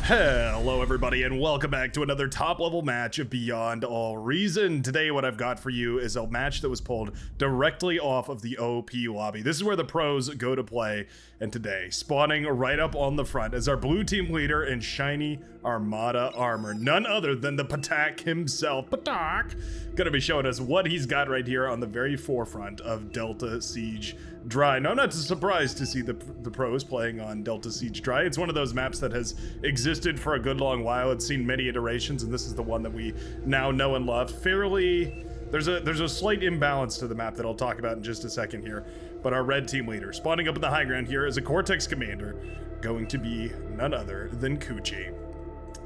Hello everybody and welcome back to another top level match of Beyond All Reason. Today what I've got for you is a match that was pulled directly off of the OP lobby. This is where the pros go to play, and today, spawning right up on the front is our blue team leader in shiny Armada armor. None other than the Patak himself. Patak! Gonna be showing us what he's got right here on the very forefront of Delta Siege Dry. Now, I'm not surprised to see the pros playing on Delta Siege Dry. It's one of those maps that has existed for a good long while. It's seen many iterations, and this is the one that we now know and love. There's a slight imbalance to the map that I'll talk about in just a second here. But our red team leader, spawning up in the high ground here, is a Cortex commander, going to be none other than Coochie.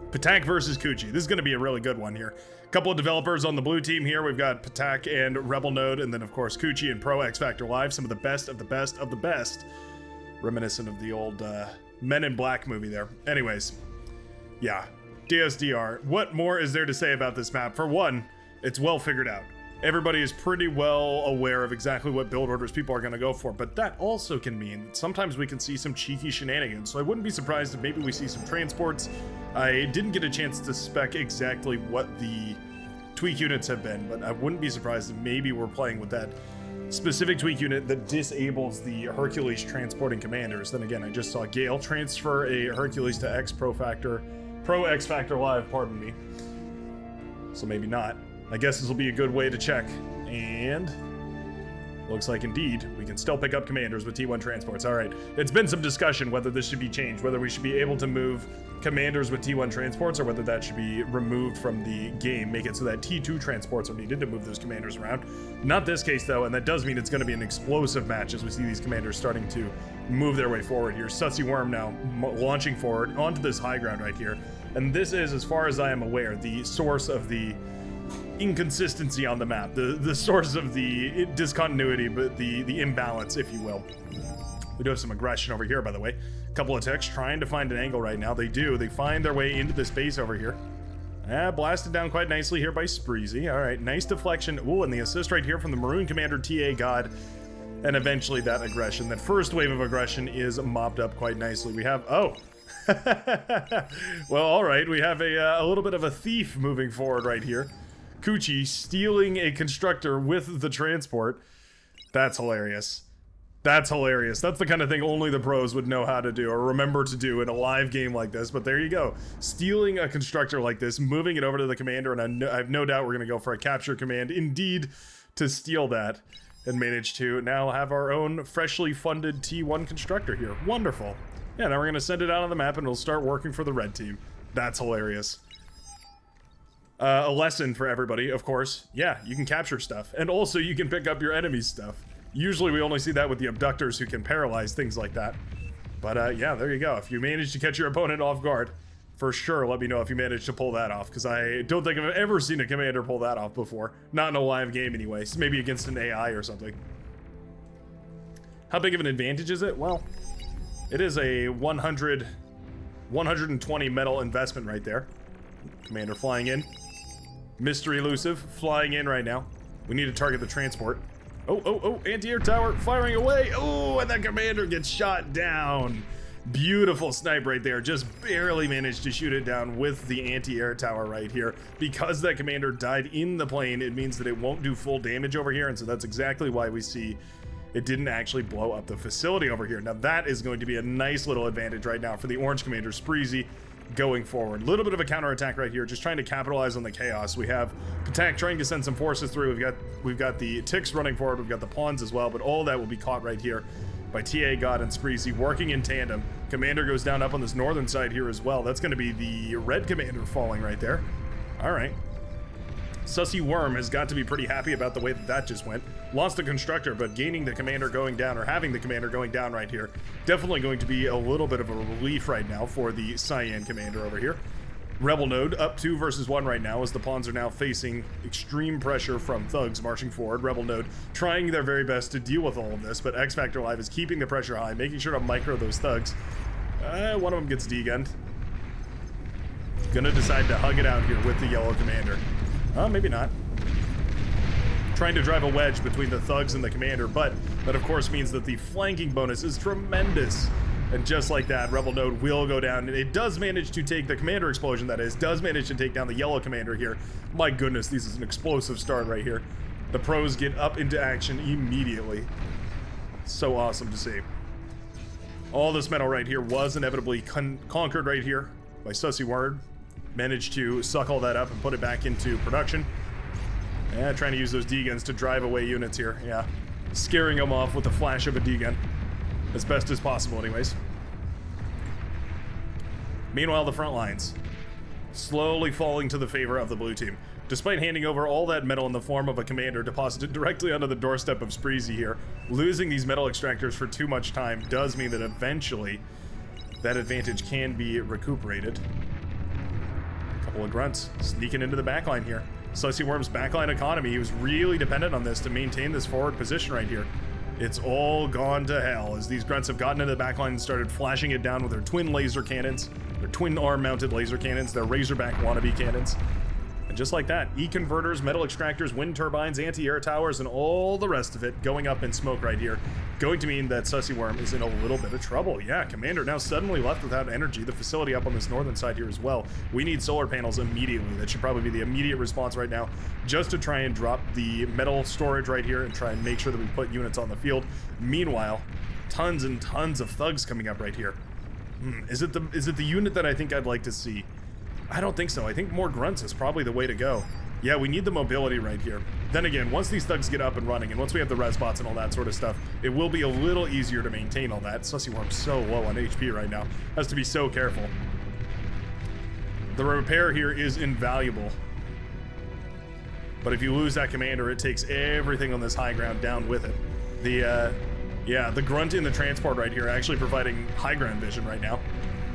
Patak versus Coochie. This is going to be a really good one here. A couple of developers on the blue team here. We've got Patak and Rebel Node, and then of course Coochie and Pro X Factor Live. Some of the best of the best of the best. Reminiscent of the old Men in Black movie there. Anyways, yeah, DSDR. What more is there to say about this map? For one, it's well figured out. Everybody is pretty well aware of exactly what build orders people are going to go for, but that also can mean that sometimes we can see some cheeky shenanigans, so I wouldn't be surprised if maybe we see some transports. I didn't get a chance to spec exactly what the tweak units have been, but I wouldn't be surprised if maybe we're playing with that specific tweak unit that disables the Hercules transporting commanders. Then again, I just saw Gale transfer a Hercules to Pro X Factor Live, pardon me. So maybe not. I guess this will be a good way to check, and looks like indeed we can still pick up commanders with T1 transports. All right, it's been some discussion whether this should be changed, whether we should be able to move commanders with T1 transports or whether that should be removed from the game, make it so that T2 transports are needed to move those commanders around. Not this case though, and that does mean it's going to be an explosive match as we see these commanders starting to move their way forward here. Sussy Worm now launching forward onto this high ground right here, and this is, as far as I am aware, the source of the inconsistency on the map, the source of the discontinuity, but the imbalance, if you will. We do have some aggression over here, by the way. A couple of techs trying to find an angle right now. They do. They find their way into this base over here. Blasted down quite nicely here by Spreezy. All right, nice deflection. Ooh, and the assist right here from the Maroon Commander TA God. And eventually that aggression, that first wave of aggression, is mopped up quite nicely. We have, oh. Well, all right. We have a little bit of a thief moving forward right here. Coochie stealing a constructor with the transport. That's hilarious. That's hilarious. That's the kind of thing only the pros would know how to do or remember to do in a live game like this. But there you go. Stealing a constructor like this, moving it over to the commander, and I have no doubt we're going to go for a capture command indeed to steal that and manage to now have our own freshly funded T1 constructor here. Wonderful. Yeah, now we're going to send it out on the map and it'll start working for the red team. That's hilarious. A lesson for everybody, of course. Yeah, you can capture stuff. And also you can pick up your enemy's stuff. Usually we only see that with the abductors who can paralyze things like that. But yeah, there you go. If you manage to catch your opponent off guard, for sure let me know if you manage to pull that off, because I don't think I've ever seen a commander pull that off before. Not in a live game anyways. Maybe against an AI or something. How big of an advantage is it? Well, it is a 120 metal investment right there. Commander flying in. Mystery Elusive flying in right now. We need to target the transport. Oh, anti-air tower firing away. Oh, and that commander gets shot down. Beautiful snipe right there. Just barely managed to shoot it down with the anti-air tower right here. Because that commander died in the plane, it means that it won't do full damage over here, and so that's exactly why we see it didn't actually blow up the facility over here. Now that is going to be a nice little advantage right now for the orange commander, Spreezy, going forward. A little bit of a counterattack right here, just trying to capitalize on the chaos. We have Patak trying to send some forces through. We've got the ticks running forward. We've got the pawns as well, but all that will be caught right here by TA God and Spreezy working in tandem. Commander goes down up on this northern side here as well. That's going to be the red commander falling right there. All right. Sussy Worm has got to be pretty happy about the way that just went. Lost the constructor, but gaining the commander going down, or having the commander going down right here, definitely going to be a little bit of a relief right now for the Cyan commander over here. Rebel Node up 2 versus 1 right now as the pawns are now facing extreme pressure from thugs marching forward. Rebel Node trying their very best to deal with all of this, but X Factor Live is keeping the pressure high, making sure to micro those thugs. One of them gets degunned. Gonna decide to hug it out here with the yellow commander. Maybe not. Trying to drive a wedge between the thugs and the commander, but that of course means that the flanking bonus is tremendous And just like that, Rebel Node will go down. It does manage to take the commander explosion, that is, does manage to take down the yellow commander here. My goodness, this is an explosive start right here. The pros get up into action immediately. So awesome to see. All this metal right here was inevitably conquered right here by Sussy Worm. Managed to suck all that up and put it back into production. Yeah, trying to use those D-guns to drive away units here. Yeah, scaring them off with the flash of a D-gun. As best as possible anyways. Meanwhile, the front lines slowly falling to the favor of the blue team. Despite handing over all that metal in the form of a commander deposited directly onto the doorstep of Spreezy here, losing these metal extractors for too much time does mean that eventually that advantage can be recuperated. A couple of grunts sneaking into the backline here. Sussy Worm's backline economy, he was really dependent on this to maintain this forward position right here. It's all gone to hell as these grunts have gotten into the backline and started flashing it down with their twin laser cannons, their twin arm-mounted laser cannons, their Razorback wannabe cannons. And just like that, E-converters, metal extractors, wind turbines, anti-air towers, and all the rest of it going up in smoke right here. Going to mean that Sussy Worm is in a little bit of trouble. Yeah, Commander now suddenly left without energy. The facility up on this northern side here as well. We need solar panels immediately. That should probably be the immediate response right now, just to try and drop the metal storage right here and try and make sure that we put units on the field. Meanwhile, tons and tons of thugs coming up right here. Is it the unit that I think I'd like to see? I don't think so. I think more grunts is probably the way to go. Yeah, we need the mobility right here. Then again, once these thugs get up and running, and once we have the res bots and all that sort of stuff, it will be a little easier to maintain all that. Sussy Worm's so low on HP right now. Has to be so careful. The repair here is invaluable. But if you lose that commander, it takes everything on this high ground down with it. The grunt in the transport right here actually providing high ground vision right now.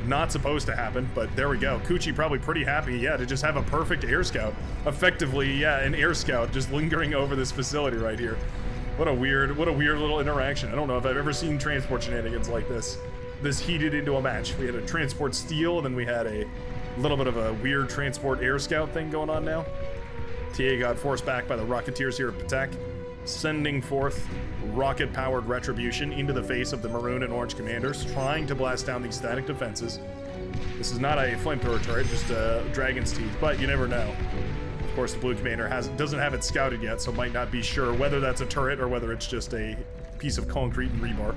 Not supposed to happen, but there we go. Coochie probably pretty happy, yeah, to just have a perfect air scout. Effectively, yeah, an air scout just lingering over this facility right here. What a weird little interaction. I don't know if I've ever seen transport shenanigans like this heated into a match. We had a transport steal, and then we had a little bit of a weird transport air scout thing going on now. TA got forced back by the Rocketeers here at Patek, sending forth rocket-powered retribution into the face of the maroon and orange commanders, trying to blast down these static defenses. This is not a flamethrower turret, just a dragon's teeth, but you never know. Of course, the blue commander doesn't have it scouted yet, so might not be sure whether that's a turret or whether it's just a piece of concrete and rebar.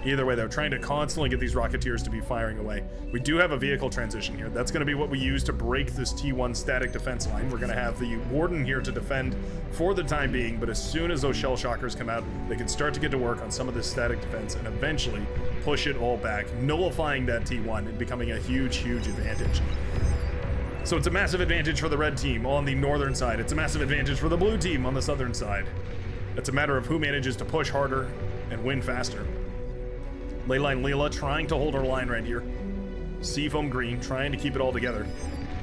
Either way, they're trying to constantly get these Rocketeers to be firing away. We do have a vehicle transition here. That's going to be what we use to break this T1 static defense line. We're going to have the Warden here to defend for the time being, but as soon as those shell shockers come out, they can start to get to work on some of this static defense and eventually push it all back, nullifying that T1 and becoming a huge, huge advantage. So it's a massive advantage for the red team on the northern side. It's a massive advantage for the blue team on the southern side. It's a matter of who manages to push harder and win faster. Leyline Leela trying to hold her line right here. Seafoam Green trying to keep it all together.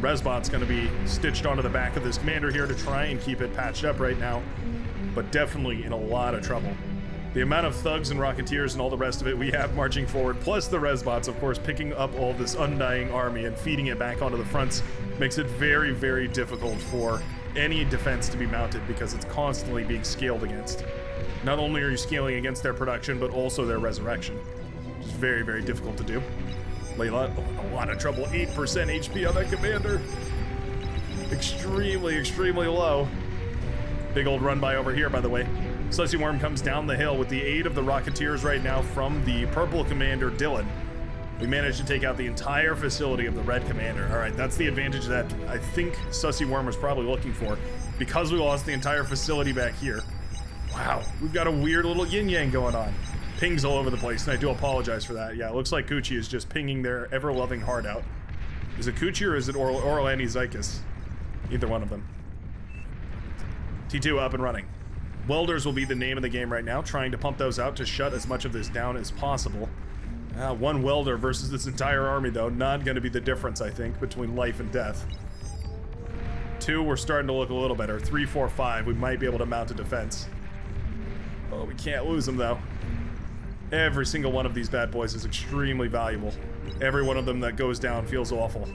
Resbot's going to be stitched onto the back of this commander here to try and keep it patched up right now, but definitely in a lot of trouble. The amount of thugs and Rocketeers and all the rest of it we have marching forward, plus the Resbots, of course, picking up all this undying army and feeding it back onto the fronts, makes it very, very difficult for any defense to be mounted because it's constantly being scaled against. Not only are you scaling against their production, but also their resurrection. Which is very, very difficult to do. Layla, a lot of trouble. 8% HP on that commander. Extremely, extremely low. Big old run by over here, by the way. Sussy Worm comes down the hill with the aid of the Rocketeers right now from the purple commander, Dylan. We managed to take out the entire facility of the red commander. All right, that's the advantage that I think Sussy Worm was probably looking for. Because we lost the entire facility back here. Wow, we've got a weird little yin-yang going on. Pings all over the place, and I do apologize for that. Yeah, it looks like Coochie is just pinging their ever-loving heart out. Is it Coochie or is it Orlani Zykus? Either one of them. T2 up and running. Welders will be the name of the game right now, trying to pump those out to shut as much of this down as possible. One welder versus this entire army, though, not going to be the difference, I think, between life and death. 2, we're starting to look a little better. 3, 4, 5, we might be able to mount a defense. Oh, we can't lose them, though. Every single one of these bad boys is extremely valuable. Every one of them that goes down feels awful.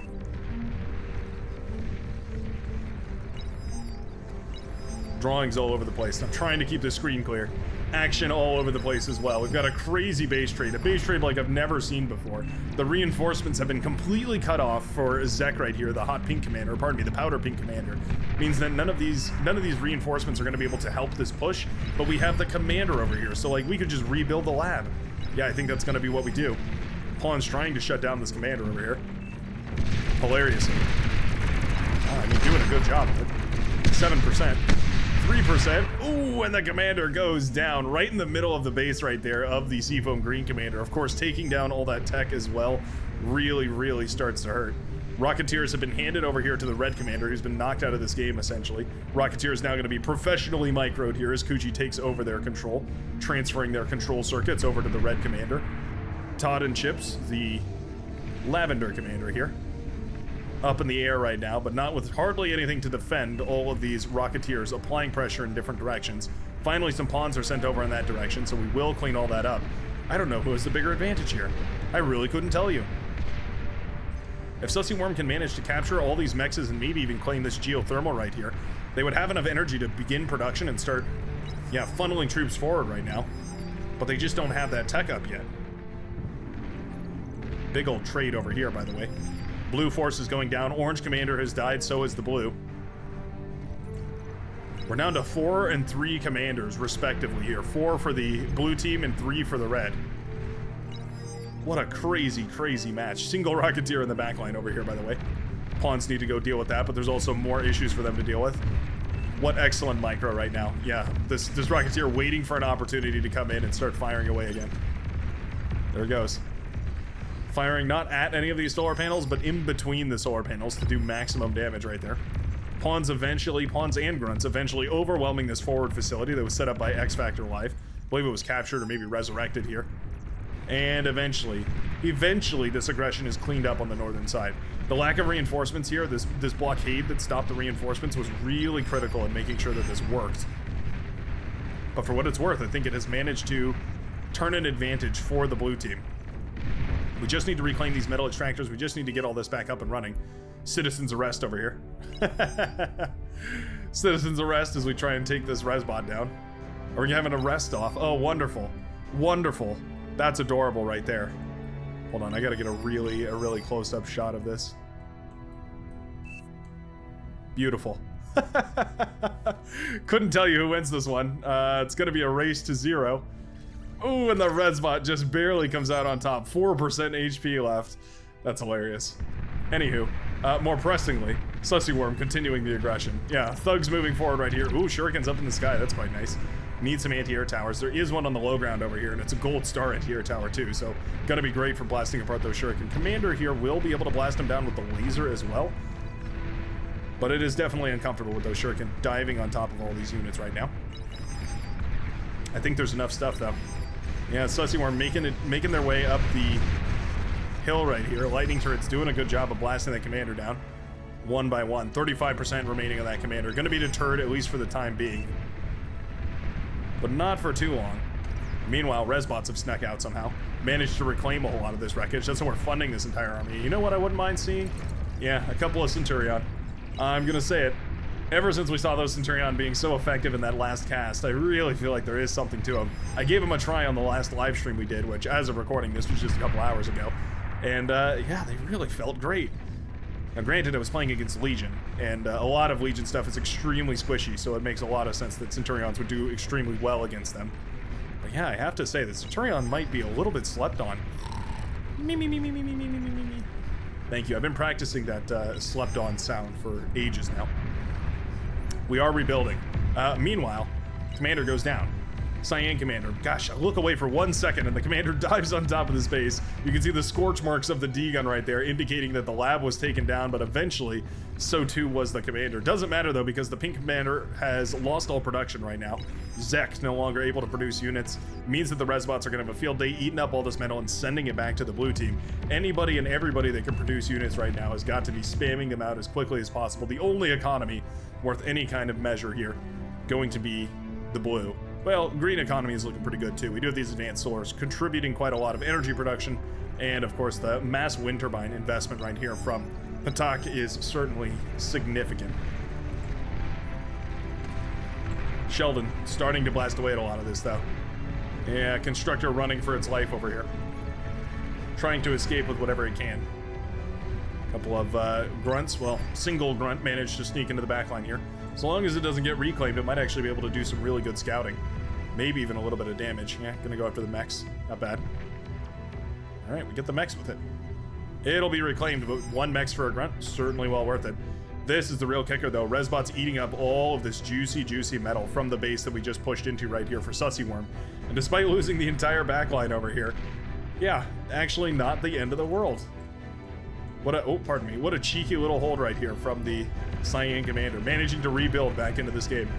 Drawings all over the place. I'm trying to keep the screen clear. action all over the place as well. We've got a crazy base trade, a base trade like I've never seen before. The reinforcements have been completely cut off for Zek right here, the hot pink commander, pardon me, the powder pink commander. Means that none of these reinforcements are going to be able to help this push, but we have the commander over here, so like we could just rebuild the lab. Yeah, I think that's going to be what we do. Pawn's trying to shut down this commander over here. Hilariously. Oh, I mean, doing a good job of it. 7%. 3%. Ooh, and the commander goes down right in the middle of the base right there of the Seafoam Green commander. Of course, taking down all that tech as well really starts to hurt. Rocketeers have been handed over here to the red commander, who's been knocked out of this game, essentially. Rocketeer is now going to be professionally microed here as Kuji takes over their control, transferring their control circuits over to the red commander. Todd and Chips, the lavender commander here, up in the air right now, but not with hardly anything to defend all of these Rocketeers applying pressure in different directions. Finally, some pawns are sent over in that direction, so we will clean all that up. I don't know who has the bigger advantage here. I really couldn't tell you. If Sussy Worm can manage to capture all these mexes and maybe even claim this geothermal right here, they would have enough energy to begin production and start, yeah, funneling troops forward right now. But they just don't have that tech up yet. Big old trade over here, by the way. Blue force is going down. Orange commander has died, so is the blue. We're down to 4 and 3 commanders, respectively here. 4 for the blue team and 3 for the red. What a crazy match. Single Rocketeer in the backline over here, by the way. Pawns need to go deal with that, but there's also more issues for them to deal with. What excellent micro right now. Yeah, this Rocketeer waiting for an opportunity to come in and start firing away again. There it goes. Firing not at any of these solar panels, but in between the solar panels to do maximum damage right there. Pawns and grunts eventually overwhelming this forward facility that was set up by X Factor Live. I believe it was captured or maybe resurrected here. And eventually this aggression is cleaned up on the northern side. The lack of reinforcements here, this blockade that stopped the reinforcements was really critical in making sure that this worked. But for what it's worth, I think it has managed to turn an advantage for the blue team. We just need to reclaim these metal extractors. We just need to get all this back up and running. Citizen's arrest over here. Citizen's arrest as we try and take this Resbot down. Are we having a rest off? Oh, wonderful. Wonderful. That's adorable right there. Hold on, I gotta get a really close-up shot of this. Beautiful. Couldn't tell you who wins this one. It's gonna be a race to 0. Ooh, and the Resbot just barely comes out on top. 4% HP left. That's hilarious. Anywho, more pressingly, Sussy Worm continuing the aggression. Yeah, thugs moving forward right here. Ooh, shurikens up in the sky. That's quite nice. Need some anti-air towers. There is one on the low ground over here, and it's a gold star anti-air tower too, so gonna be great for blasting apart those shuriken. Commander here will be able to blast them down with the laser as well, but it is definitely uncomfortable with those shuriken diving on top of all these units right now. I think there's enough stuff though. Yeah, Sussy Worm making their way up the hill right here. Lightning turret's doing a good job of blasting that commander down. One by one. 35% remaining of that commander. Gonna be deterred, at least for the time being. But not for too long. Meanwhile, Resbots have snuck out somehow. Managed to reclaim a whole lot of this wreckage. That's how we're funding this entire army. You know what I wouldn't mind seeing? Yeah, a couple of Centurion. I'm gonna say it. Ever since we saw those Centurion being so effective in that last cast, I really feel like there is something to them. I gave them a try on the last live stream we did, which, as of recording, this was just a couple hours ago. And, yeah, they really felt great. Now, granted, I was playing against Legion, and a lot of Legion stuff is extremely squishy, so it makes a lot of sense that Centurions would do extremely well against them. But yeah, I have to say, the Centurion might be a little bit slept on. Me. Thank you. I've been practicing that slept on sound for ages now. We are rebuilding. Meanwhile, Commander goes down. Cyan Commander. Gosh, I look away for 1 second and the Commander dives on top of the space. You can see the scorch marks of the D-gun right there, indicating that the lab was taken down, but eventually, so too was the Commander. Doesn't matter though, because the pink Commander has lost all production right now. Zek no longer able to produce units. Means that the Resbots are going to have a field day eating up all this metal and sending it back to the blue team. Anybody and everybody that can produce units right now has got to be spamming them out as quickly as possible. The only economy worth any kind of measure here going to be the blue. Well, green economy is looking pretty good too. We do have these advanced solars contributing quite a lot of energy production, and of course the mass wind turbine investment right here from Patak is certainly significant. Sheldon starting to blast away at a lot of this though. Yeah, constructor running for its life over here. Trying to escape with whatever it can. Couple of grunts. Well, single grunt managed to sneak into the backline here. As long as it doesn't get reclaimed, it might actually be able to do some really good scouting. Maybe even a little bit of damage. Yeah, gonna go after the mechs. Not bad. All right, we get the mechs with it. It'll be reclaimed, but one mechs for a grunt, certainly well worth it. This is the real kicker, though. Resbot's eating up all of this juicy, juicy metal from the base that we just pushed into right here for Sussy Worm. And despite losing the entire backline over here, yeah, actually not the end of the world. What a, oh, pardon me, what a cheeky little hold right here from the Cyan Commander, managing to rebuild back into this game.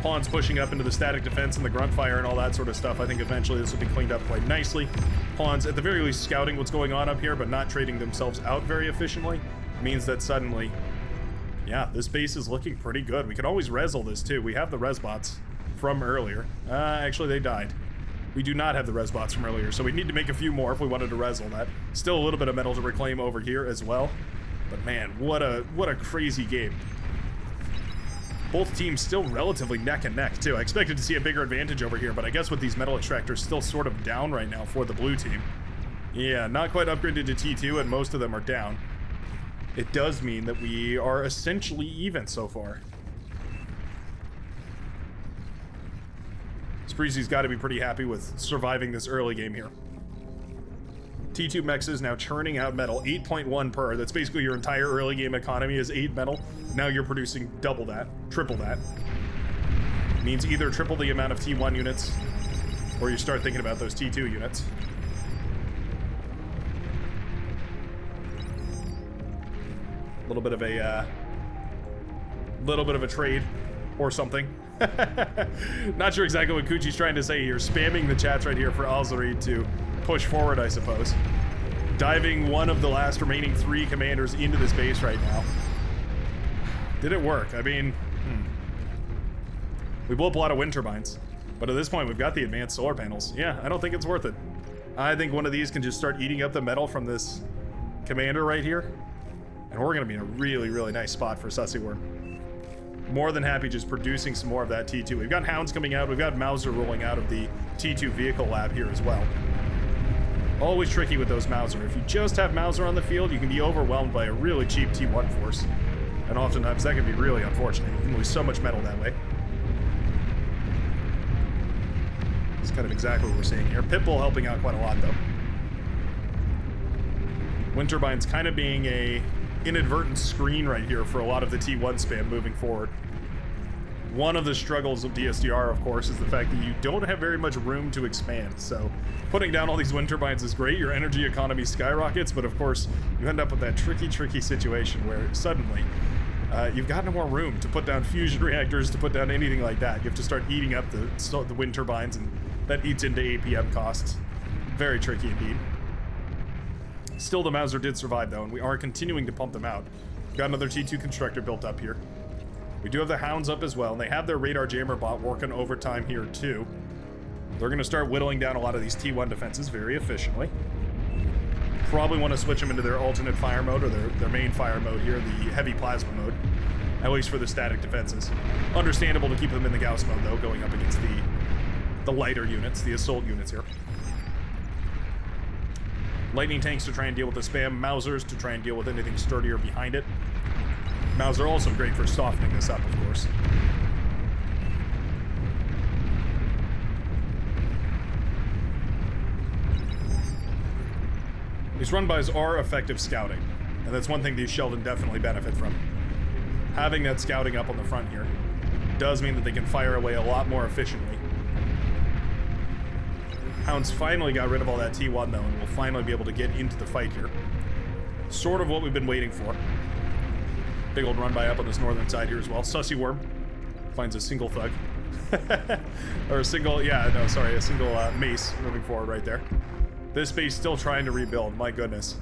Pawns pushing up into the static defense and the grunt fire and all that sort of stuff. I think eventually this will be cleaned up quite nicely. Pawns, at the very least, scouting what's going on up here, but not trading themselves out very efficiently, means that suddenly, yeah, this base is looking pretty good. We can always resel this, too. We have the resbots from earlier. Actually, they died. We do not have the resbots from earlier, so we need to make a few more if we wanted to resel that. Still a little bit of metal to reclaim over here as well. But man, what a crazy game. Both teams still relatively neck and neck, too. I expected to see a bigger advantage over here, but I guess with these metal extractors still sort of down right now for the blue team. Yeah, not quite upgraded to T2, and most of them are down. It does mean that we are essentially even so far. Spreezy's got to be pretty happy with surviving this early game here. T2 Mex is now churning out metal, 8.1 per. That's basically your entire early game economy is 8 metal. Now you're producing double that, triple that. Means either triple the amount of T1 units, or you start thinking about those T2 units. A little bit of a trade or something. Not sure exactly what Kuchi's trying to say here. Spamming the chats right here for Alzari to push forward, I suppose. Diving one of the last remaining 3 commanders into this base right now. Did it work? I mean, we blew up a lot of wind turbines, but at this point we've got the advanced solar panels. Yeah, I don't think it's worth it. I think one of these can just start eating up the metal from this commander right here, and we're gonna be in a really, really nice spot for Sussy Worm. More than happy just producing some more of that T2. We've got Hounds coming out. We've got Mauser rolling out of the T2 vehicle lab here as well. Always tricky with those Mauser. If you just have Mauser on the field, you can be overwhelmed by a really cheap T1 force. And oftentimes that can be really unfortunate. You can lose so much metal that way. It's kind of exactly what we're seeing here. Pitbull helping out quite a lot, though. Wind turbines kind of being a inadvertent screen right here for a lot of the T1 spam moving forward. One of the struggles of DSDR, of course, is the fact that you don't have very much room to expand. So putting down all these wind turbines is great. Your energy economy skyrockets, but of course you end up with that tricky situation where suddenly you've got no more room to put down fusion reactors, to put down anything like that. You have to start eating up the wind turbines, and that eats into APM costs. Very tricky indeed. Still, the Mauser did survive, though, and we are continuing to pump them out. We've got another T2 constructor built up here. We do have the Hounds up as well, and they have their radar jammer bot working overtime here, too. They're going to start whittling down a lot of these T1 defenses very efficiently. Probably want to switch them into their alternate fire mode, or their main fire mode here, the heavy plasma mode, at least for the static defenses. Understandable to keep them in the Gauss mode, though, going up against the lighter units, the assault units here. Lightning tanks to try and deal with the spam, Mausers to try and deal with anything sturdier behind it. Mauser also great for softening this up, of course. These run-bys are effective scouting, and that's one thing these Sheldon definitely benefit from. Having that scouting up on the front here does mean that they can fire away a lot more efficiently. Hounds finally got rid of all that T1, though, and we'll finally be able to get into the fight here. Sort of what we've been waiting for. Big old run-by up on this northern side here as well. Sussy Worm finds a single thug. Or a single, a single mace moving forward right there. This base still trying to rebuild, my goodness.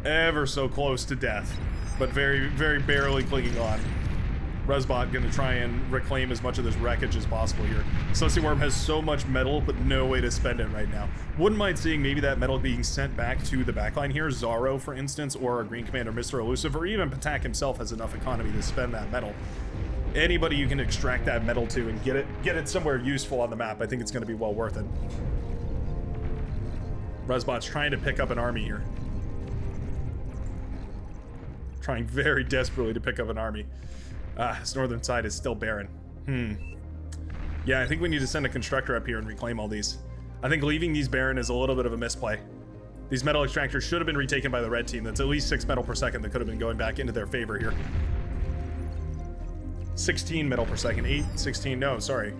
Ever so close to death, but very, very barely clinging on. Resbot gonna try and reclaim as much of this wreckage as possible here. Sussy Worm has so much metal, but no way to spend it right now. Wouldn't mind seeing maybe that metal being sent back to the backline here. Zaro, for instance, or a Green Commander, Mr. Elusive, or even Patak himself has enough economy to spend that metal. Anybody you can extract that metal to and get it somewhere useful on the map, I think it's going to be well worth it. Resbot's trying to pick up an army here. Trying very desperately to pick up an army. This northern side is still barren. Yeah, I think we need to send a constructor up here and reclaim all these. I think leaving these barren is a little bit of a misplay. These metal extractors should have been retaken by the red team. That's at least 6 metal per second that could have been going back into their favor here. 16 metal per second, 8, 16, no, sorry.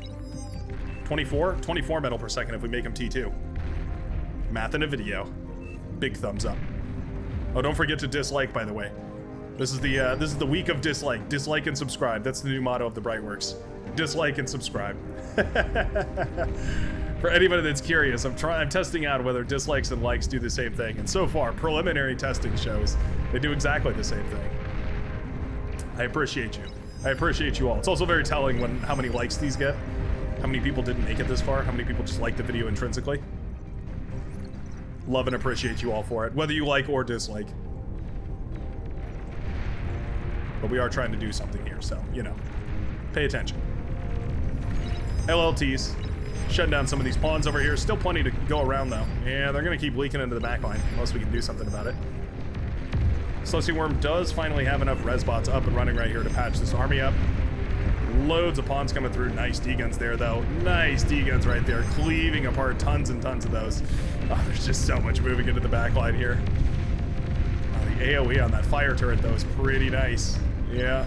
24 metal per second if we make them T2. Math in a video. Big thumbs up. Oh, don't forget to dislike, by the way. This is the week of dislike. Dislike and subscribe. That's the new motto of the Brightworks. Dislike and subscribe. For anybody that's curious, I'm testing out whether dislikes and likes do the same thing, and so far, preliminary testing shows they do exactly the same thing. I appreciate you. I appreciate you all. It's also very telling when how many likes these get. How many people didn't make it this far? How many people just like the video intrinsically? Love and appreciate you all for it, whether you like or dislike. But we are trying to do something here, so, you know, pay attention. LLTs, shutting down some of these pawns over here. Still plenty to go around, though. Yeah, they're going to keep leaking into the backline, unless we can do something about it. Slussy Worm does finally have enough resbots up and running right here to patch this army up. Loads of pawns coming through. Nice D-guns there, though. Nice D-guns right there, cleaving apart tons and tons of those. Oh, there's just so much moving into the backline here. Oh, the AoE on that fire turret, though, is pretty nice. Yeah.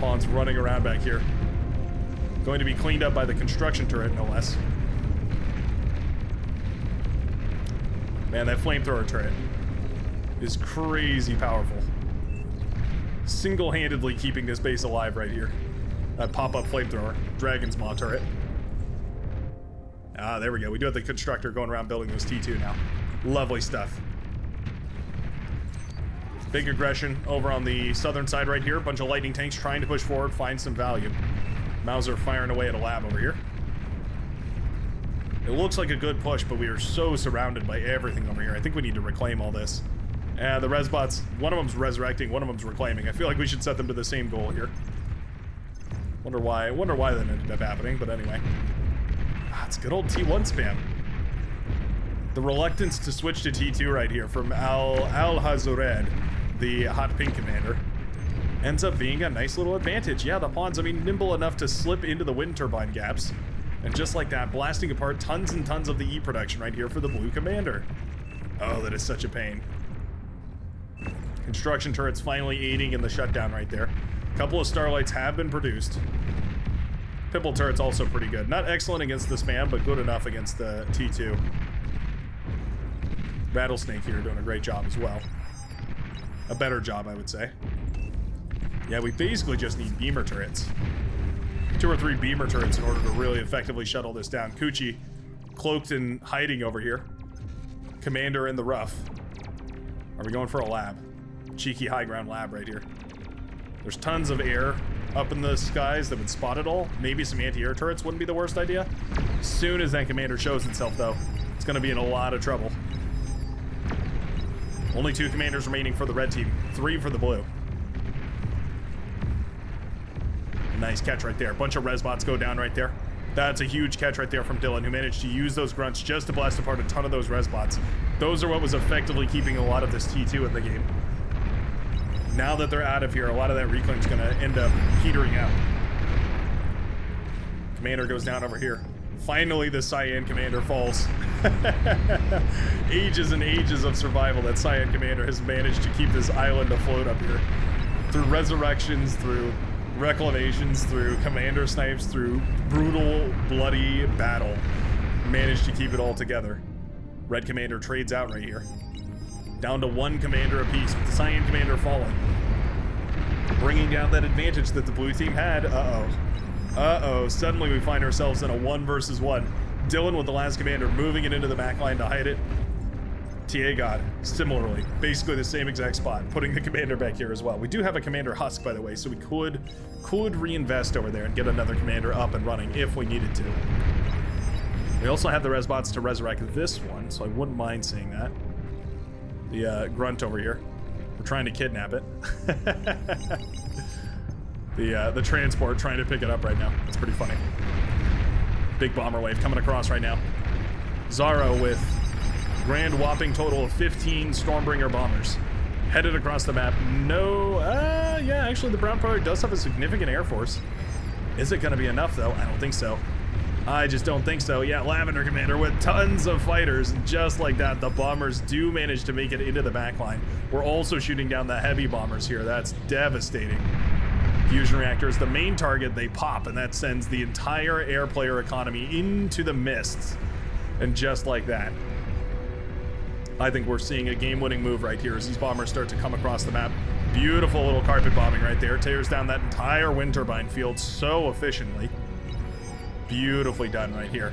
Pawns running around back here. Going to be cleaned up by the construction turret, no less. Man, that flamethrower turret is crazy powerful. Single-handedly keeping this base alive right here. That pop-up flamethrower. Dragon's Maw turret. Ah, there we go. We do have the constructor going around building those T2 now. Lovely stuff. Big aggression over on the southern side right here. A bunch of lightning tanks trying to push forward, find some value. Mauser firing away at a lab over here. It looks like a good push, but we are so surrounded by everything over here. I think we need to reclaim all this. The resbots, one of them's resurrecting, one of them's reclaiming. I feel like we should set them to the same goal here. Wonder why that ended up happening, but anyway. It's good old T1 spam. The reluctance to switch to T2 right here from Al-Hazured, the hot pink commander, ends up being a nice little advantage. Yeah, the pawns, I mean, nimble enough to slip into the wind turbine gaps. And just like that, blasting apart tons and tons of the E production right here for the blue commander. Oh, that is such a pain. Construction turrets finally aiding in the shutdown right there. A couple of starlights have been produced. Pimple turret's also pretty good. Not excellent against the spam, but good enough against the T2. Rattlesnake here doing a great job as well. A better job, I would say. Yeah, we basically just need beamer turrets. 2 or 3 beamer turrets in order to really effectively shuttle this down. Coochie cloaked and hiding over here. Commander in the rough. Are we going for a lab? Cheeky high ground lab right here. There's tons of air up in the skies that would spot it all. Maybe some anti-air turrets wouldn't be the worst idea. As soon as that commander shows itself, though, it's going to be in a lot of trouble. Only 2 commanders remaining for the red team, 3 for the blue. Nice catch right there. A bunch of resbots go down right there. That's a huge catch right there from Dylan, who managed to use those grunts just to blast apart a ton of those resbots. Those are what was effectively keeping a lot of this T2 in the game. Now that they're out of here, a lot of that reclaim's going to end up petering out. Commander goes down over here. Finally, the Cyan Commander falls. Ages and ages of survival that Cyan Commander has managed to keep this island afloat up here. Through resurrections, through reclamations, through commander snipes, through brutal, bloody battle. Managed to keep it all together. Red Commander trades out right here. Down to 1 commander apiece, with the Cyan Commander falling. Bringing down that advantage that the blue team had. Uh-oh, suddenly we find ourselves in a 1 versus 1. Dylan with the last commander moving it into the backline to hide it. TA God, similarly, basically the same exact spot, putting the commander back here as well. We do have a commander husk, by the way, so we could reinvest over there and get another commander up and running if we needed to. We also have the resbots to resurrect this one, so I wouldn't mind seeing that. The grunt over here. We're trying to kidnap it. The transport trying to pick it up right now. It's pretty funny. Big bomber wave coming across right now. Zaro with grand whopping total of 15 Stormbringer bombers headed across the map. No, yeah, actually the Brown Powder does have a significant air force. Is it going to be enough though? I don't think so. I just don't think so. Yeah, Lavender Commander with tons of fighters. Just like that, the bombers do manage to make it into the backline. We're also shooting down the heavy bombers here. That's devastating. Fusion reactors, the main target, they pop, and that sends the entire air player economy into the mists. And just like that, I think we're seeing a game-winning move right here as these bombers start to come across the map. Beautiful little carpet bombing right there. Tears down that entire wind turbine field so efficiently. Beautifully done right here.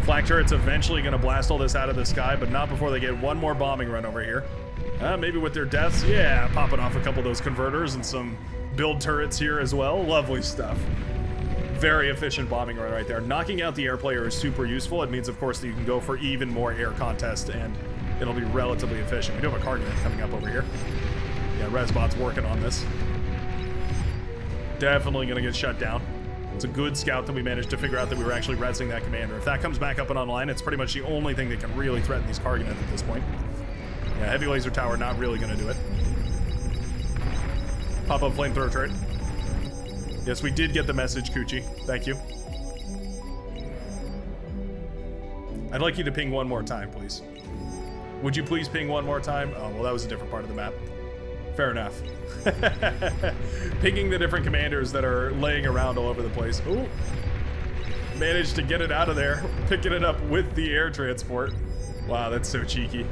Flak turret's eventually going to blast all this out of the sky, but not before they get one more bombing run over here. Maybe with their deaths. Yeah, popping off a couple of those converters and some build turrets here as well. Lovely stuff. Very efficient bombing run right there. Knocking out the air player is super useful. It means, of course, that you can go for even more air contest, and it'll be relatively efficient. We do have a cargo coming up over here. Yeah, Resbot's working on this. Definitely going to get shut down. It's a good scout that we managed to figure out that we were actually resing that commander. If that comes back up and online, it's pretty much the only thing that can really threaten these Karganeth at this point. Yeah, heavy laser tower not really going to do it. Pop-up flamethrower turret. Yes, we did get the message, Coochie. Thank you. I'd like you to ping one more time, please. Would you please ping one more time? Oh, well, that was a different part of the map. Fair enough. Pinging the different commanders that are laying around all over the place. Ooh. Managed to get it out of there, picking it up with the air transport. Wow, that's so cheeky.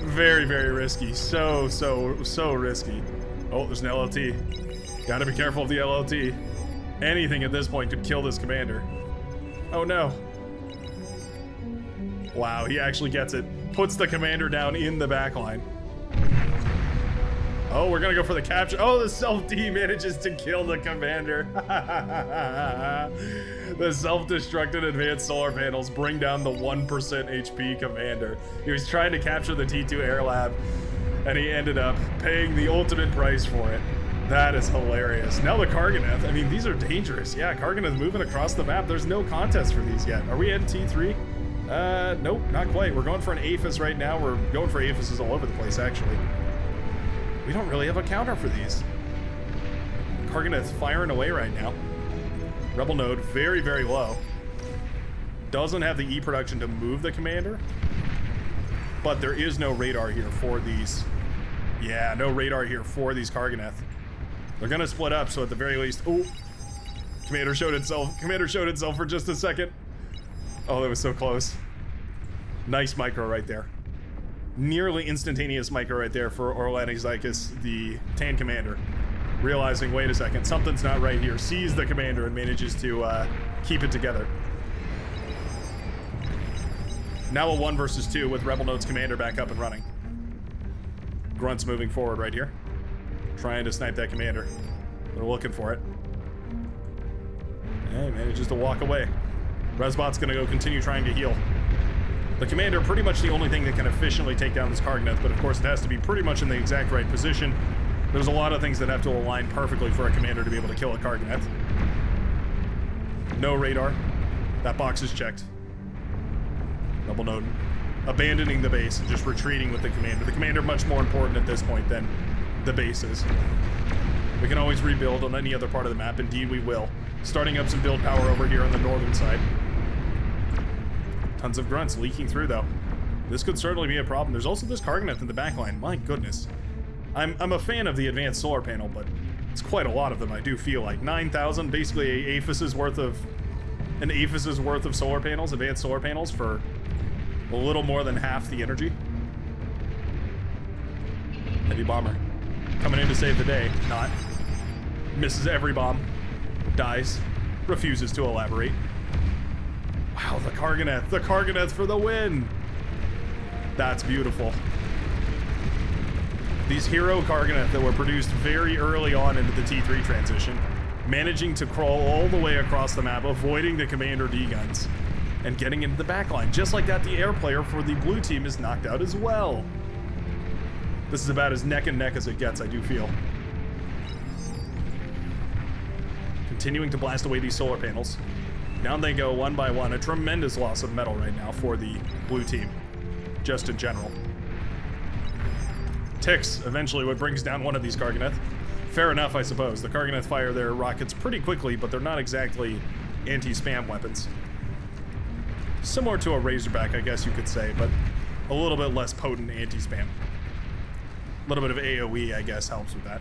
Very, very risky. So risky. Oh, there's an LLT. Gotta be careful of the LLT. Anything at this point could kill this commander. Oh no. Wow, he actually gets it. Puts the commander down in the backline. Oh, we're gonna go for the capture. Oh, the self-D manages to kill the commander. The self-destructed advanced solar panels bring down the 1% HP commander. He was trying to capture the T2 Air Lab, and he ended up paying the ultimate price for it. That is hilarious. Now the Karganeth, I mean, these are dangerous. Yeah, Karganeth moving across the map. There's no contest for these yet. Are we at T3? Nope, not quite. We're going for an Aphis right now. We're going for Aphises all over the place, actually. We don't really have a counter for these. Karganeth firing away right now. Rebel node very, very low. Doesn't have the E production to move the commander. But there is no radar here for these. Yeah, no radar here for these Karganeth. They're gonna split up, so at the very least... Oh! Commander showed itself. Commander showed itself for just a second. Oh, that was so close. Nice micro right there. Nearly instantaneous micro right there for Orlani Zykus, the Tan commander. Realizing, wait a second, something's not right here. Sees the commander and manages to keep it together. Now a 1 versus 2 with Rebel Node's commander back up and running. Grunt's moving forward right here. Trying to snipe that commander. They're looking for it. And he manages to walk away. Resbot's gonna go continue trying to heal. The commander, pretty much the only thing that can efficiently take down this Karganeth, but of course it has to be pretty much in the exact right position. There's a lot of things that have to align perfectly for a commander to be able to kill a Karganeth. No radar. That box is checked. Rebel node abandoning the base and just retreating with the commander. The commander much more important at this point than the base is. We can always rebuild on any other part of the map. Indeed, we will. Starting up some build power over here on the northern side. Tons of grunts leaking through, though. This could certainly be a problem. There's also this Karganeth in the backline. My goodness. I'm a fan of the advanced solar panel, but it's quite a lot of them, I do feel like. 9,000, basically an Aphis' worth of solar panels, advanced solar panels, for a little more than half the energy. Heavy bomber. Coming in to save the day. Not. Misses every bomb. Dies. Refuses to elaborate. Wow, the Karganeth. The Karganeth for the win! That's beautiful. These hero Karganeth that were produced very early on into the T3 transition, managing to crawl all the way across the map, avoiding the Commander D-guns, and getting into the backline. Just like that, the air player for the blue team is knocked out as well. This is about as neck and neck as it gets, I do feel. continuing to blast away these solar panels. Down they go one by one. A tremendous loss of metal right now for the blue team, just in general. Ticks eventually what brings down one of these Karganeth. Fair enough, I suppose. The Karganeth fire their rockets pretty quickly, but they're not exactly anti-spam weapons. Similar to a Razorback, I guess you could say, but a little bit less potent anti-spam. A little bit of AoE, I guess, helps with that.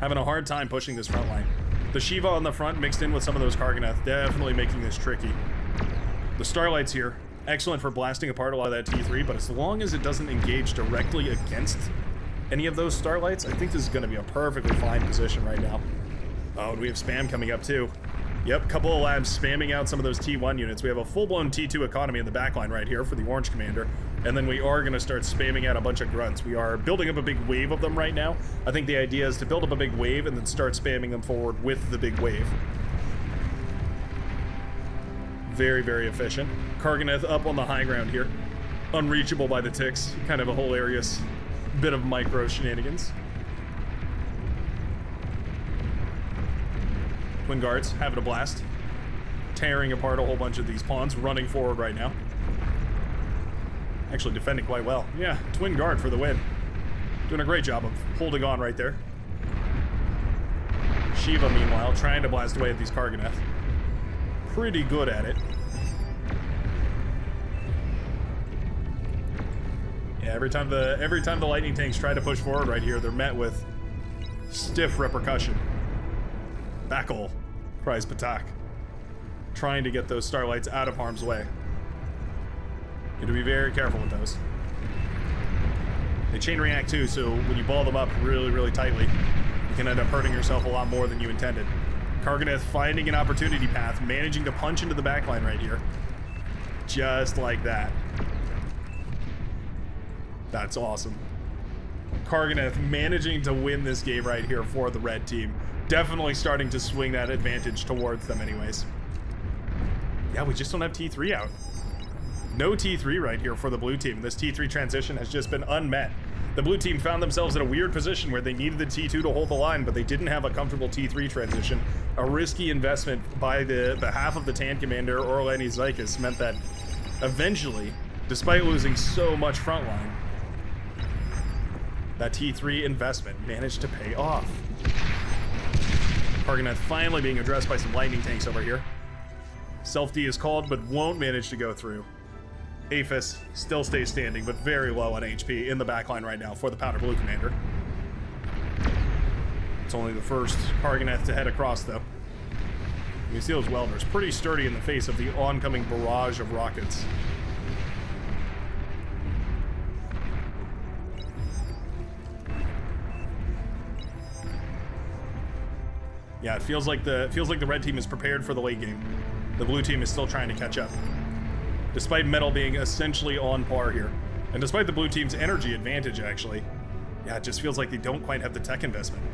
Having a hard time pushing this front line. The Shiva on the front mixed in with some of those Karganeth, definitely making this tricky. The Starlight's here. Excellent for blasting apart a lot of that T3, but as long as it doesn't engage directly against any of those Starlights, I think this is going to be a perfectly fine position right now. Oh, and we have spam coming up too. Yep, couple of labs spamming out some of those T1 units. We have a full-blown T2 economy in the backline right here for the Orange Commander, and then we are going to start spamming out a bunch of grunts. We are building up a big wave of them right now. I think the idea is to build up a big wave and then start spamming them forward with the big wave. Very, very efficient. Karganeth up on the high ground here. Unreachable by the ticks. Kind of a hilarious bit of micro shenanigans. Twin Guards having a blast. Tearing apart a whole bunch of these pawns, running forward right now. Actually defending quite well. Yeah, Twin Guard for the win. Doing a great job of holding on right there. Shiva, meanwhile, trying to blast away at these Karganeth. Pretty good at it. Yeah, every time the lightning tanks try to push forward right here, they're met with stiff repercussion. Backle, cries Patak. Trying to get those Starlights out of harm's way. You have to be very careful with those. They chain react too, so when you ball them up really, really tightly, you can end up hurting yourself a lot more than you intended. Karganeth finding an opportunity path, managing to punch into the backline right here. Just like that. That's awesome. Karganeth managing to win this game right here for the red team. Definitely starting to swing that advantage towards them anyways. Yeah, we just don't have T3 out. No T3 right here for the blue team. This T3 transition has just been unmet. The blue team found themselves in a weird position where they needed the T2 to hold the line, but they didn't have a comfortable T3 transition. A risky investment by the behalf of the Tan Commander, Orlani Zykas, meant that eventually, despite losing so much frontline, that T3 investment managed to pay off. Karganeth finally being addressed by some lightning tanks over here. Self-D is called, but won't manage to go through. Aphis still stays standing, but very low on HP in the backline right now for the Powder Blue Commander. It's only the first Karganeth to head across, though. You can see those welders pretty sturdy in the face of the oncoming barrage of rockets. Yeah, it feels like the red team is prepared for the late game. The blue team is still trying to catch up. Despite metal being essentially on par here, and despite the blue team's energy advantage, actually, yeah, it just feels like they don't quite have the tech investment.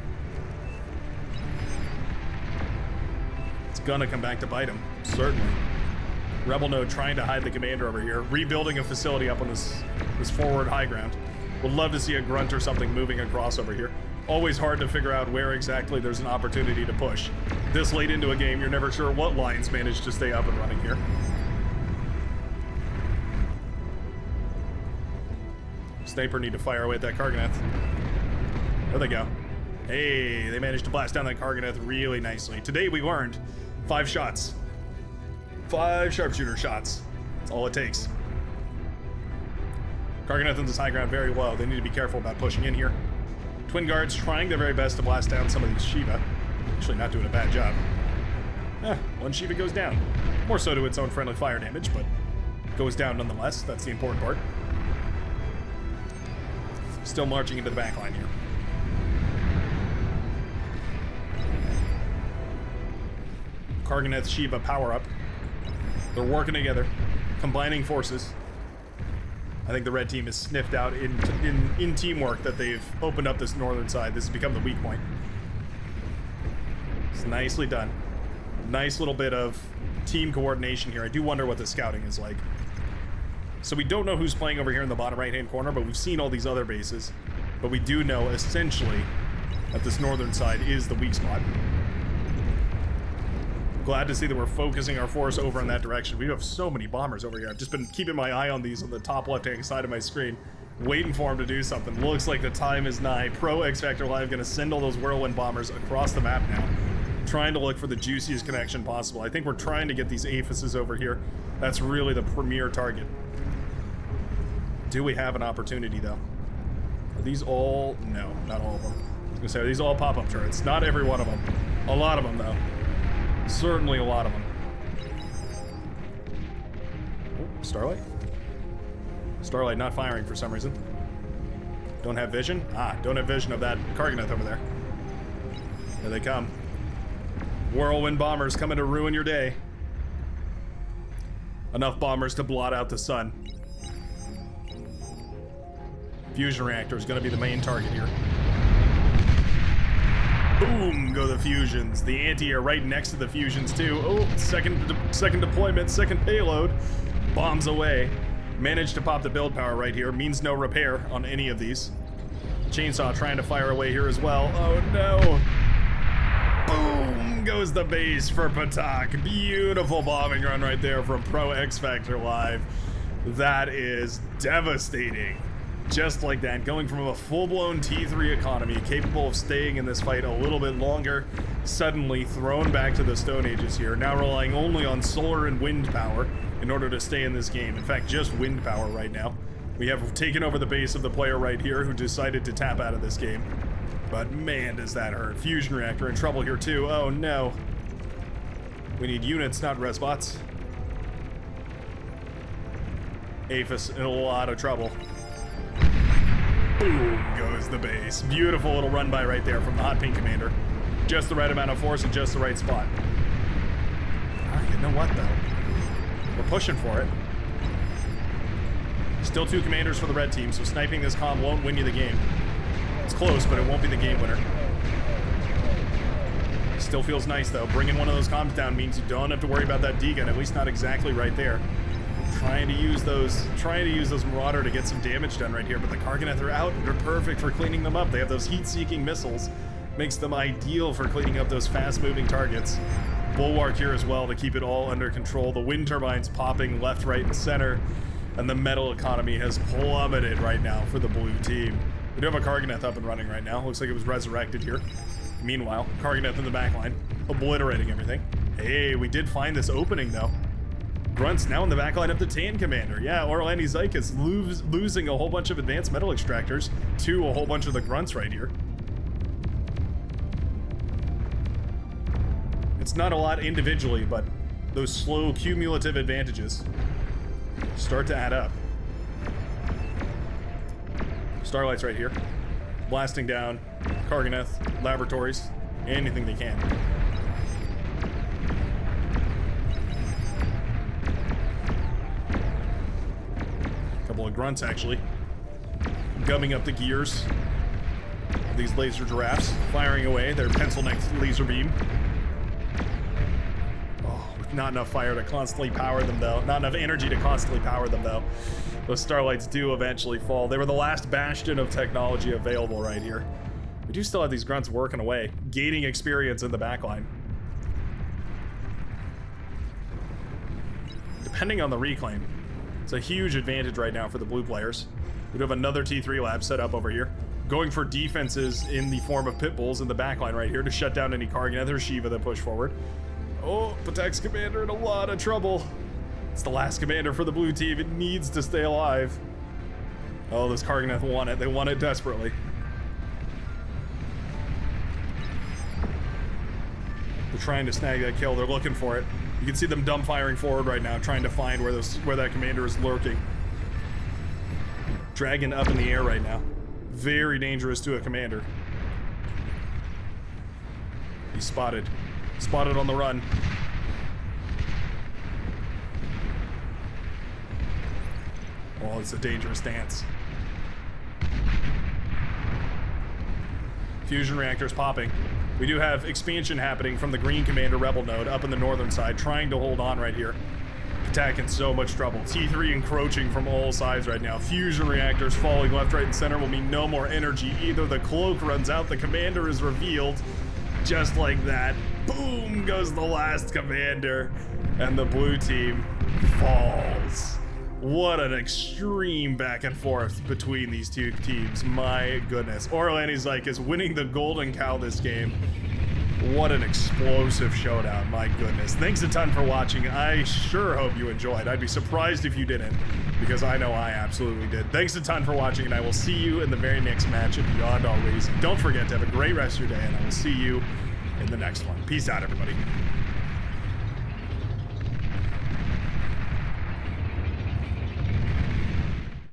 It's gonna come back to bite them, certainly. Rebel Node trying to hide the commander over here, rebuilding a facility up on this forward high ground. Would love to see a grunt or something moving across over here. Always hard to figure out where exactly there's an opportunity to push. This late into a game, you're never sure what lines manage to stay up and running here. Sniper need to fire away at that Karganeth. There they go. Hey, they managed to blast down that Karganeth really nicely. Today we learned 5 shots. 5 sharpshooter shots. That's all it takes. Karganeth on this high ground very low. They need to be careful about pushing in here. Twin Guards trying their very best to blast down some of these Shiva. Actually not doing a bad job. One Shiva goes down. More so to its own friendly fire damage, but goes down nonetheless. That's the important part. Still marching into the backline here. Karganeth Shiva power up. They're working together, combining forces. I think the red team has sniffed out in teamwork that they've opened up this northern side. This has become the weak point. It's nicely done. Nice little bit of team coordination here. I do wonder what the scouting is like. So we don't know who's playing over here in the bottom right-hand corner, but we've seen all these other bases. But we do know, essentially, at this northern side is the weak spot. Glad to see that we're focusing our force over in that direction. We have so many bombers over here. I've just been keeping my eye on these on the top left-hand side of my screen, waiting for them to do something. Looks like the time is nigh. Pro X Factor Live gonna send all those whirlwind bombers across the map now, trying to look for the juiciest connection possible. I think we're trying to get these aphises over here. That's really the premier target. Do we have an opportunity though? Are these all? No, not all of them. I was gonna say, are these all pop-up turrets? Not every one of them. A lot of them though. Certainly a lot of them. Oh, Starlight? Starlight not firing for some reason. Don't have vision? Ah, don't have vision of that Karganeth over there. Here they come. Whirlwind bombers coming to ruin your day. Enough bombers to blot out the sun. Fusion reactor is going to be the main target here. Boom, go the fusions. The anti-air right next to the fusions too. Oh, second deployment, second payload. Bombs away. Managed to pop the build power right here. Means no repair on any of these. Chainsaw trying to fire away here as well. Oh no. Boom goes the base for Patak. Beautiful bombing run right there from Pro X Factor Live. That is devastating. Just like that, going from a full-blown T3 economy capable of staying in this fight a little bit longer, suddenly thrown back to the Stone Ages here, now relying only on solar and wind power in order to stay in this game. In fact, just wind power right now. We have taken over the base of the player right here who decided to tap out of this game. But man, does that hurt. Fusion reactor in trouble here too. Oh no. We need units, not resbots. Aphis in a lot of trouble. Boom goes the base. Beautiful little run by right there from the Hot Pink Commander. Just the right amount of force at just the right spot. You know what though? We're pushing for it. Still 2 commanders for the red team, so sniping this comm won't win you the game. It's close, but it won't be the game winner. Still feels nice though. Bringing one of those comms down means you don't have to worry about that D-gun, at least not exactly right there. Trying to use those Marauder to get some damage done right here, but the Karganeth are out and they're perfect for cleaning them up. They have those heat-seeking missiles. Makes them ideal for cleaning up those fast-moving targets. Bulwark here as well to keep it all under control. The wind turbines popping left, right, and center. And the metal economy has plummeted right now for the blue team. We do have a Karganeth up and running right now. Looks like it was resurrected here. Meanwhile, Karganeth in the backline, obliterating everything. Hey, we did find this opening though. Grunts now in the backline of the Tan Commander. Yeah, Orlandi Zykas losing a whole bunch of advanced metal extractors to a whole bunch of the Grunts right here. It's not a lot individually, but those slow cumulative advantages start to add up. Starlight's right here. Blasting down Karganeth, laboratories, anything they can. Couple of grunts actually. Gumming up the gears. These laser giraffes firing away their pencil-neck laser beam. Not enough fire to constantly power them though. Not enough energy to constantly power them though. Those Starlights do eventually fall. They were the last bastion of technology available right here. We do still have these grunts working away, gaining experience in the backline. Depending on the reclaim, it's a huge advantage right now for the blue players. We do have another T3 lab set up over here. Going for defenses in the form of pit bulls in the backline right here to shut down any Karganeth or Shiva that push forward. Oh, Patak's commander in a lot of trouble. It's the last commander for the blue team. It needs to stay alive. Oh, those Karganeth want it. They want it desperately. They're trying to snag that kill. They're looking for it. You can see them dumb firing forward right now, trying to find where that commander is lurking. Dragon up in the air right now. Very dangerous to a commander. He's spotted. Spotted on the run. Oh, it's a dangerous dance. Fusion reactors popping. We do have expansion happening from the green commander rebel node up in the northern side, trying to hold on right here. Attack in so much trouble. T3 encroaching from all sides right now. Fusion reactors falling left, right, and center will mean no more energy. Either the cloak runs out, the commander is revealed. Just like that. Boom goes the last commander. And the blue team falls. What an extreme back and forth between these two teams. My goodness. Orlandi's like is winning the golden cow this game. What an explosive showdown, my goodness. Thanks a ton for watching. I sure hope you enjoyed. I'd be surprised if you didn't, because I know I absolutely did. Thanks a ton for watching, and I will see you in the very next match of Beyond All Reason. Don't forget to have a great rest of your day, and I will see you in the next one. Peace out, everybody.